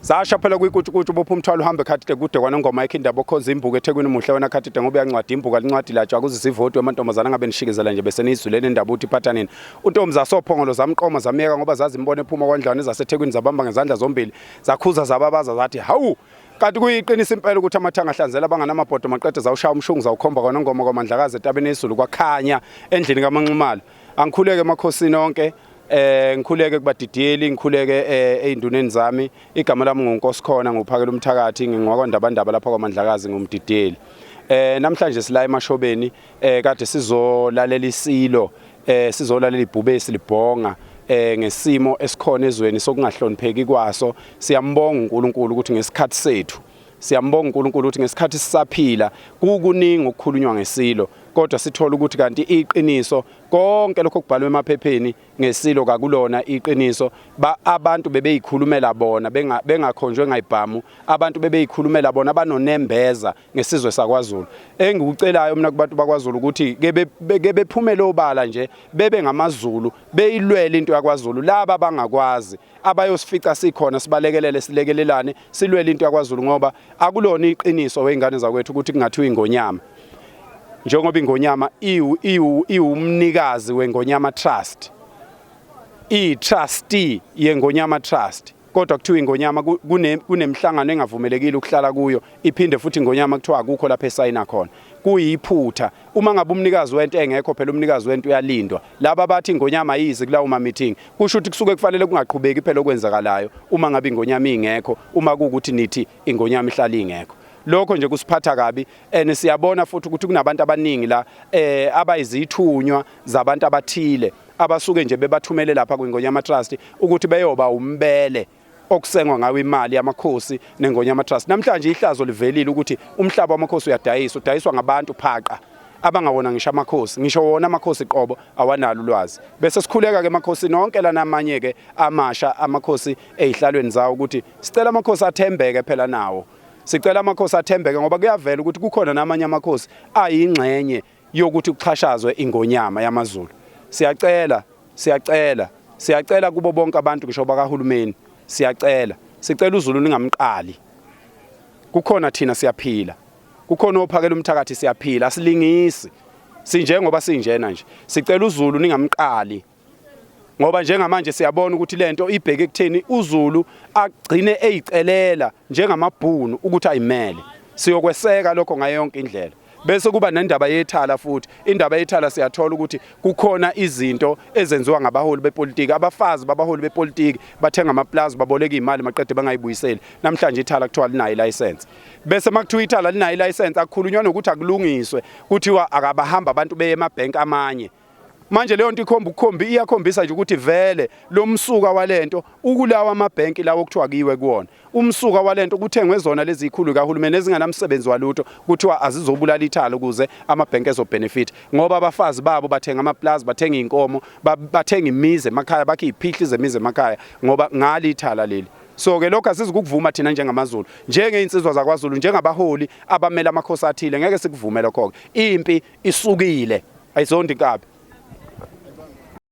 Zasha phela kuyikutshukutshu bopha umthwalo uhambe khathide kude kwanongoma yakhe indaba okhoza imbuko eThekwini muhle wena khathide ngoba uyancwadi imbuka lincwadi latshwa akuzisivoti amantombazana ngabe nishikizela nje bese nizulene indaba uthi iphatha nini untombi zasophongolo zamqoma zamiyeka ngoba zazi imbone ephuma kwandlwane zaseThekwini zabamba ngezandla zombili zakhuza zababaza zathi hawu kanti kuyiqinisa impela ukuthi amathanga ahlanzela abanganamabhodo maqede zawushaya umshungu zawukhomba kwanongoma kwaMandlakazi etabeni esizulu kwakhanya endlini kaManxumalo angikhuleke emakhosini onke ngikhuleke kubadidiyeli ngikhuleke ezinduneni zami igama lami nguNkosikhona nguphakela umthakathi ngingwakwandabandaba lapha kwaMandlakazi ngumdidiyeli namhlanje sila emashobeni kade sizolalela isilo sizolalela ibhubesi libhonga ngesimo esikhona ezweni sokungahlonipheki kwaso siyambonga uNkulunkulu ukuthi ngesikhathi sethu siyambonga uNkulunkulu ukuthi ngesikhathi sisaphila kukuningi ukukhulunywa ngesilo kodwa sithola ukuthi kanti iqiniso konke lokho kubhalwe emaphepheni ngesilo kakulona iqiniso abantu bebeyikhulumela bona bengakhonjwe ngayibhamu abantu bebeyikhulumela bona banonembeza ngesizwe sakwaZulu engikucelayo mina kubantu bakwaZulu ukuthi ke bephumele obala nje bebe ngamaZulu beyilwele into yakwaZulu laba bangakwazi abayosifica sikhona sibalekelele silekelelane silwele into yakwaZulu ngoba akulona iqiniso weingane zakwethu ukuthi kungathiwa ingonyama njengoba ingonyama iwumnikazi weNgonyama Trust i-trustee yeNgonyama Trust kodwa kuthiwa ingonyama kunemhlangano engavumelekile ukuhlala kuyo iphinde futhi ingonyama kuthiwa akukho lapha esayina khona kuyiphutha uma ngabe umnikazi wento engekho phela umnikazi wento uyalindwa laba bathi ingonyama yize kulawo ma meeting kusho ukuthi kusuke kufanele kungaqhubeki phela okwenzakalayo uma ngabe ingonyama ingekho uma kuukuthi nithi ingonyama ihlala ingekho lokho nje kusiphatha kabi siyabona futhi ukuthi kunabantu abaningi la abayizithunywa zabantu abathile abasuke nje bebathumele lapha kwingonyama Trust ukuthi beyoba umbele okusengwa ngawe imali yamakhosi neNgonyama Trust namhlanje ihlazo livelile ukuthi umhlaba wamakhosi udayiswa ngabantu phaqa abangawona ngisho amakhosi ngisho wona amakhosi qobo awanalo ulwazi bese sikhuleka ke amakhosi nonke la namanye ke amasha amakhosi ezihlalweni zawo ukuthi sicela amakhosi athembeke phela nawo sicela amakhosi athembeke ngoba kuyavela ukuthi kukhona namanye amakhosi ayingxenye yokuthi kuxhashazwe ingonyama yamaZulu siyacela kubo bonke abantu ngisho bakahulumeni sicela uZulu ningamqali kukhona thina siyaphila kukhona ophakela umthakathi siyaphila asilingisi sinjengoba sinjena nje sicela uZulu ningamqali ngoba njengamanje siyabona ukuthi lento ibheke ekutheni uZulu agcine eyicelela njengamabhunu ukuthi ayimele siyokweseka lokho ngayo yonke indlela bese kuba nendaba yethala futhi indaba yethala siyathola ukuthi kukhona izinto ezenziwa ngabaholi bepolitiki abafazi babaholi bepolitiki bathenga amaplaza baboleka imali maqede bangayibuyiseli namhlanje ithala kuthiwa linayo license bese makuthiwa ithala linayo license akukhulunywa nokuthi akulungiswe kuthiwa akabahamba abantu beye emabhenki amanye manje leyo nto iyakhombisa nje ukuthi vele lo msuka walento ukulawa amabhenki lawo kuthiwa kiwe kuwona umsuka walento kuthengwe zona lezi ikhulu kahulumeni ezinganamsebenzi walutho kuthiwa azizobulala ithala ukuze amabhenki ezobenefit ngoba abafazi babo bathenga amaplaza bathenga inkomo bathenga imize emakhaya bakhe iphihli zemize emakhaya ngoba ngali ithala leli so ke lokho asizukuvuma thina njengamaZulu njengeinsizwa zakwaZulu njengabaholi abamela amakhosi athile ngeke sikuvume lokho impi isukile ayizonto inkabi